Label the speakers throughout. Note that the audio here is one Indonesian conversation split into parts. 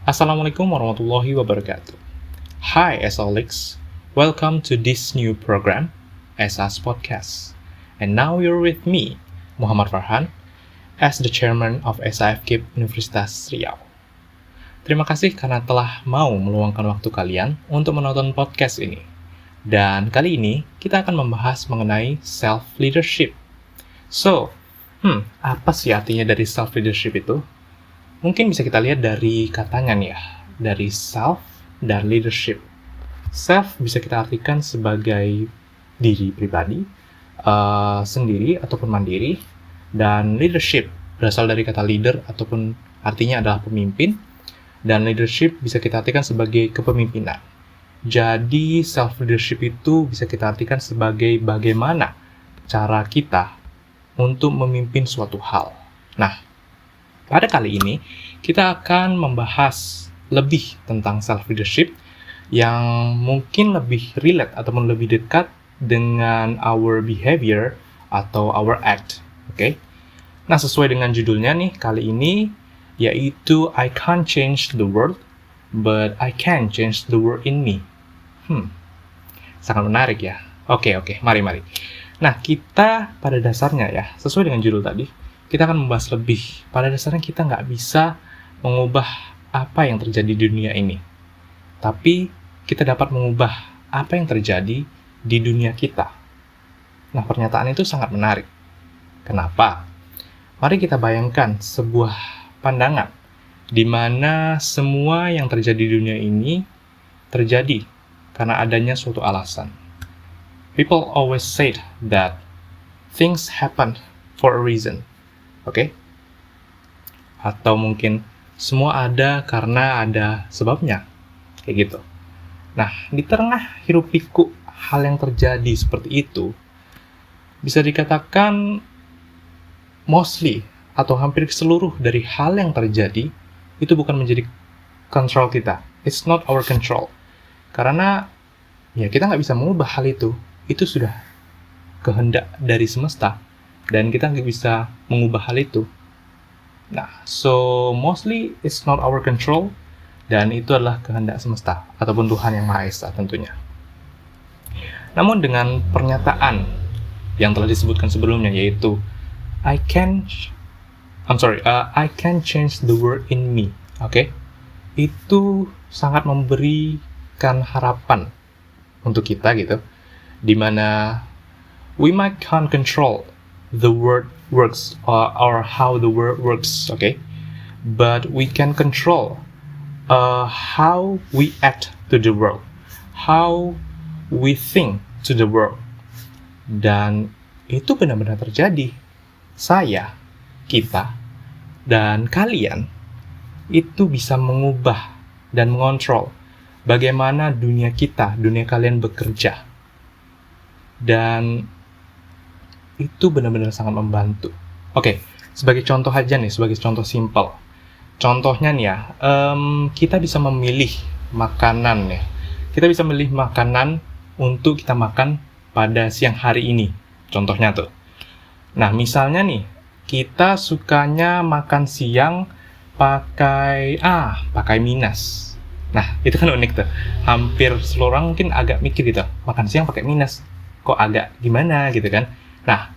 Speaker 1: Assalamualaikum warahmatullahi wabarakatuh. Hi Alex, welcome to this new program, SAS Podcast. And now you're with me, Muhammad Farhan, as the chairman of SIFKIP Universitas Riau. Terima kasih karena telah mau meluangkan waktu kalian untuk menonton podcast ini. Dan kali ini kita akan membahas mengenai self-leadership. So, apa sih artinya dari self-leadership itu? Mungkin bisa kita lihat dari katanya nih ya, dari self dan leadership. Self bisa kita artikan sebagai diri pribadi, sendiri ataupun mandiri, dan leadership berasal dari kata leader ataupun artinya adalah pemimpin, dan leadership bisa kita artikan sebagai kepemimpinan. Jadi self-leadership itu bisa kita artikan sebagai bagaimana cara kita untuk memimpin suatu hal. Nah, pada kali ini, kita akan membahas lebih tentang self-leadership yang mungkin lebih relate ataupun lebih dekat dengan our behavior atau our act. Oke? Nah, sesuai dengan judulnya nih, kali ini yaitu I can't change the world, but I can change the world in me. Sangat menarik ya. Oke, mari. Nah, kita pada dasarnya ya, sesuai dengan judul tadi, kita akan membahas lebih. Pada dasarnya kita nggak bisa mengubah apa yang terjadi di dunia ini. Tapi kita dapat mengubah apa yang terjadi di dunia kita. Nah, pernyataan itu sangat menarik. Kenapa? Mari kita bayangkan sebuah pandangan di mana semua yang terjadi di dunia ini terjadi karena adanya suatu alasan. People always say that things happen for a reason. Oke? Atau mungkin semua ada karena ada sebabnya. Kayak gitu. Nah, di tengah hiruk pikuk hal yang terjadi seperti itu, bisa dikatakan mostly atau hampir seluruh dari hal yang terjadi itu bukan menjadi kontrol kita. It's not our control. Karena ya kita nggak bisa mengubah hal itu. Itu sudah kehendak dari semesta. Dan kita nggak bisa mengubah hal itu. Nah, so mostly it's not our control, dan itu adalah kehendak semesta, ataupun Tuhan Yang Maha Esa tentunya. Namun dengan pernyataan yang telah disebutkan sebelumnya, yaitu I can change the world in me. Oke? Itu sangat memberikan harapan untuk kita gitu, dimana we might can't control the world works or how the world works, okay? But we can control how we act to the world, how we think to the world. Dan itu benar-benar terjadi. Saya, kita, dan kalian itu bisa mengubah dan mengontrol bagaimana dunia kita, dunia kalian bekerja. Dan itu benar-benar sangat membantu. Oke, sebagai contoh aja nih, sebagai contoh simpel. Contohnya nih ya, kita bisa memilih makanan ya. Kita bisa memilih makanan untuk kita makan pada siang hari ini. Contohnya tuh. Nah, misalnya nih, kita sukanya makan siang pakai minus. Nah, itu kan unik tuh. Hampir seluruh orang mungkin agak mikir gitu, makan siang pakai minus. Kok agak gimana gitu kan? Nah,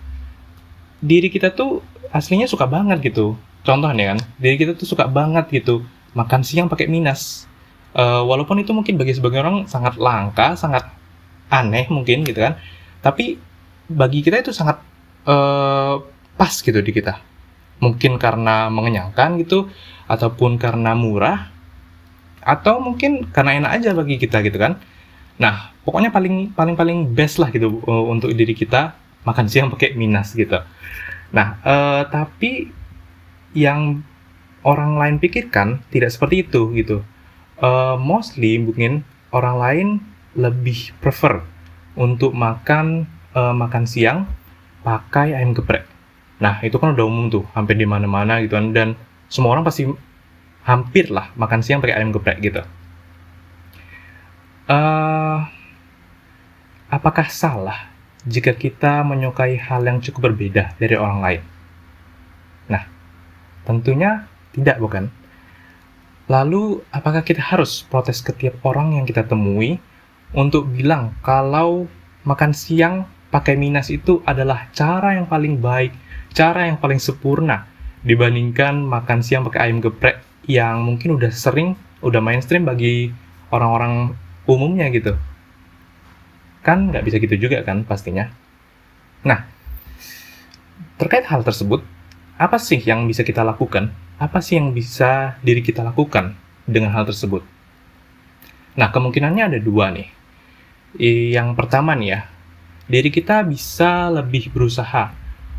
Speaker 1: diri kita tuh aslinya suka banget gitu. Contohnya kan, diri kita tuh suka banget gitu makan siang pakai minus. Walaupun itu mungkin bagi sebagian orang sangat langka, sangat aneh mungkin gitu kan. Tapi bagi kita itu sangat pas gitu di kita. Mungkin karena mengenyangkan gitu, ataupun karena murah, atau mungkin karena enak aja bagi kita gitu kan. Nah, pokoknya paling best lah gitu untuk diri kita makan siang pakai minus gitu. Nah, tapi yang orang lain pikirkan tidak seperti itu gitu. Mostly mungkin orang lain lebih prefer untuk makan siang pakai ayam geprek. Nah, itu kan udah umum tuh, hampir di mana-mana gitu kan, dan semua orang pasti hampir lah makan siang pakai ayam geprek gitu. Apakah salah jika kita menyukai hal yang cukup berbeda dari orang lain? Nah, tentunya tidak, bukan? Lalu, apakah kita harus protes ke tiap orang yang kita temui untuk bilang kalau makan siang pakai Minas itu adalah cara yang paling baik, cara yang paling sempurna dibandingkan makan siang pakai ayam geprek yang mungkin udah mainstream bagi orang-orang umumnya gitu. Kan nggak bisa gitu juga kan pastinya. Nah, terkait hal tersebut, apa sih yang bisa kita lakukan? Apa sih yang bisa diri kita lakukan dengan hal tersebut? Nah, kemungkinannya ada dua nih. Yang pertama nih ya, diri kita bisa lebih berusaha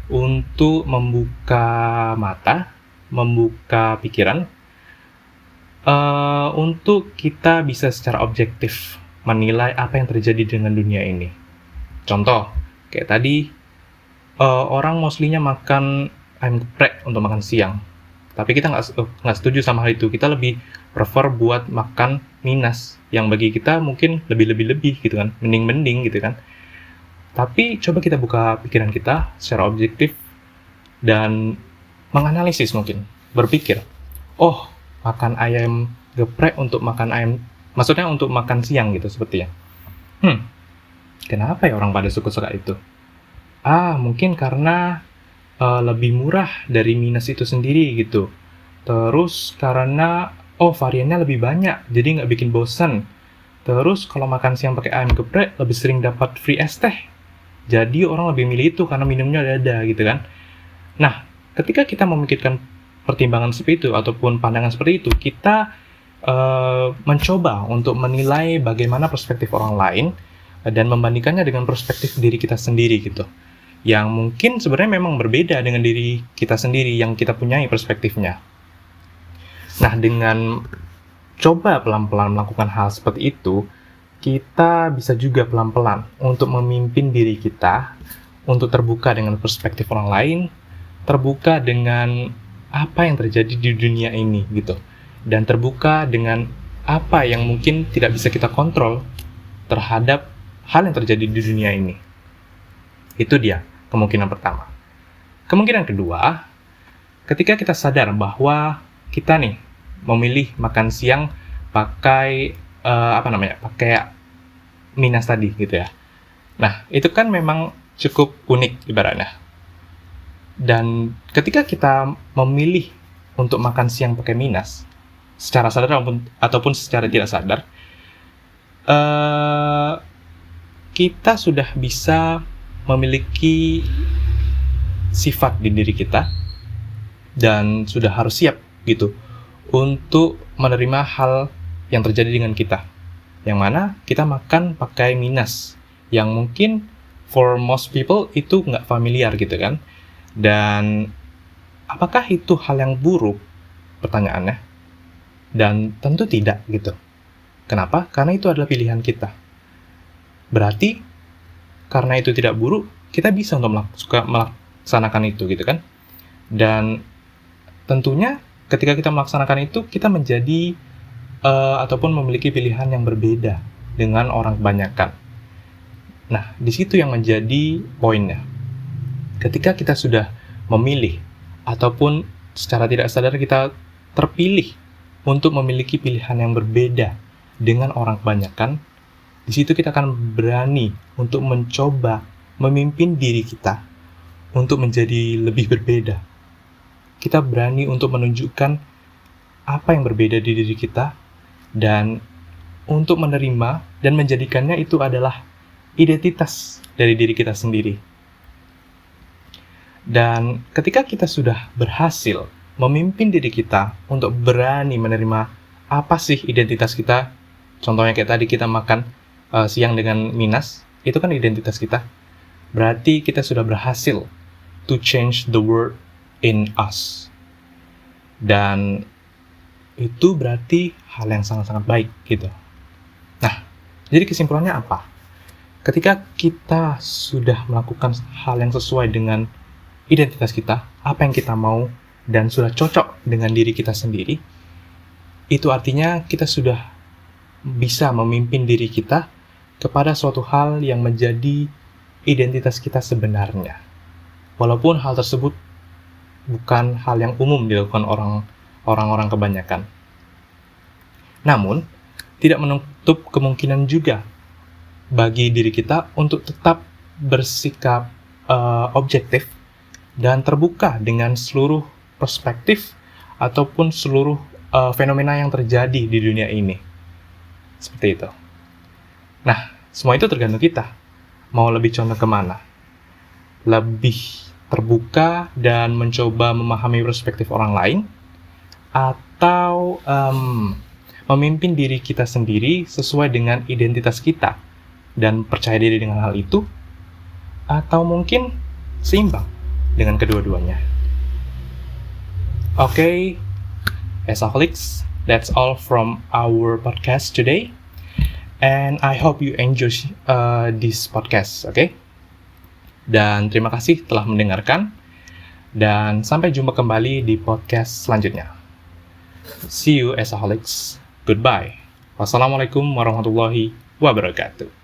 Speaker 1: untuk membuka mata, membuka pikiran, untuk kita bisa secara objektif menilai apa yang terjadi dengan dunia ini. Contoh, kayak tadi, orang mostly-nya makan ayam geprek untuk makan siang. Tapi kita nggak setuju sama hal itu. Kita lebih prefer buat makan Minas, yang bagi kita mungkin lebih-lebih gitu kan, mending-mending gitu kan. Tapi coba kita buka pikiran kita secara objektif dan menganalisis mungkin, berpikir, oh, makan ayam geprek untuk makan ayam, maksudnya untuk makan siang gitu sepertinya. Kenapa ya orang pada suka-suka itu? Mungkin karena lebih murah dari Minas itu sendiri gitu. Terus karena variannya lebih banyak, jadi nggak bikin bosan. Terus kalau makan siang pakai ayam geprek lebih sering dapat free es teh. Jadi orang lebih milih itu karena minumnya ada gitu kan. Nah, ketika kita memikirkan pertimbangan seperti itu ataupun pandangan seperti itu, kita mencoba untuk menilai bagaimana perspektif orang lain dan membandingkannya dengan perspektif diri kita sendiri gitu. Yang mungkin sebenarnya memang berbeda dengan diri kita sendiri yang kita punyai perspektifnya. Nah, dengan coba pelan-pelan melakukan hal seperti itu, kita bisa juga pelan-pelan untuk memimpin diri kita untuk terbuka dengan perspektif orang lain, terbuka dengan apa yang terjadi di dunia ini gitu, dan terbuka dengan apa yang mungkin tidak bisa kita kontrol terhadap hal yang terjadi di dunia ini. Itu dia kemungkinan pertama. Kemungkinan kedua, ketika kita sadar bahwa kita nih memilih makan siang pakai pakai Minas tadi gitu ya. Nah, itu kan memang cukup unik ibaratnya. Dan ketika kita memilih untuk makan siang pakai Minas, secara sadar ataupun secara tidak sadar, kita sudah bisa memiliki sifat di diri kita dan sudah harus siap gitu untuk menerima hal yang terjadi dengan kita, yang mana kita makan pakai Minas yang mungkin for most people itu nggak familiar gitu kan. Dan apakah itu hal yang buruk? Pertanyaannya. Dan tentu tidak gitu. Kenapa? Karena itu adalah pilihan kita. Berarti karena itu tidak buruk, kita bisa untuk melaksanakan itu gitu kan. Dan tentunya ketika kita melaksanakan itu, kita menjadi ataupun memiliki pilihan yang berbeda dengan orang kebanyakan. Nah, di situ yang menjadi poinnya. Ketika kita sudah memilih ataupun secara tidak sadar kita terpilih untuk memiliki pilihan yang berbeda dengan orang kebanyakan, di situ kita akan berani untuk mencoba memimpin diri kita untuk menjadi lebih berbeda. Kita berani untuk menunjukkan apa yang berbeda di diri kita dan untuk menerima dan menjadikannya itu adalah identitas dari diri kita sendiri. Dan ketika kita sudah berhasil memimpin diri kita untuk berani menerima apa sih identitas kita, contohnya kayak tadi kita makan siang dengan Minas, itu kan identitas kita. Berarti kita sudah berhasil to change the world in us. Dan itu berarti hal yang sangat-sangat baik gitu. Nah, jadi kesimpulannya apa? Ketika kita sudah melakukan hal yang sesuai dengan identitas kita, apa yang kita mau, dan sudah cocok dengan diri kita sendiri, itu artinya kita sudah bisa memimpin diri kita kepada suatu hal yang menjadi identitas kita sebenarnya. Walaupun hal tersebut bukan hal yang umum dilakukan orang-orang kebanyakan. Namun, tidak menutup kemungkinan juga bagi diri kita untuk tetap bersikap objektif dan terbuka dengan seluruh perspektif ataupun seluruh fenomena yang terjadi di dunia ini. Seperti itu. Nah, semua itu tergantung kita. Mau lebih condong kemana? Lebih terbuka dan mencoba memahami perspektif orang lain, atau memimpin diri kita sendiri sesuai dengan identitas kita dan percaya diri dengan hal itu, atau mungkin seimbang dengan kedua-duanya. Okay, Esaholics, that's all from our podcast today, and I hope you enjoy this podcast, okay? Dan terima kasih telah mendengarkan, dan sampai jumpa kembali di podcast selanjutnya. See you, Esaholics. Goodbye. Wassalamualaikum warahmatullahi wabarakatuh.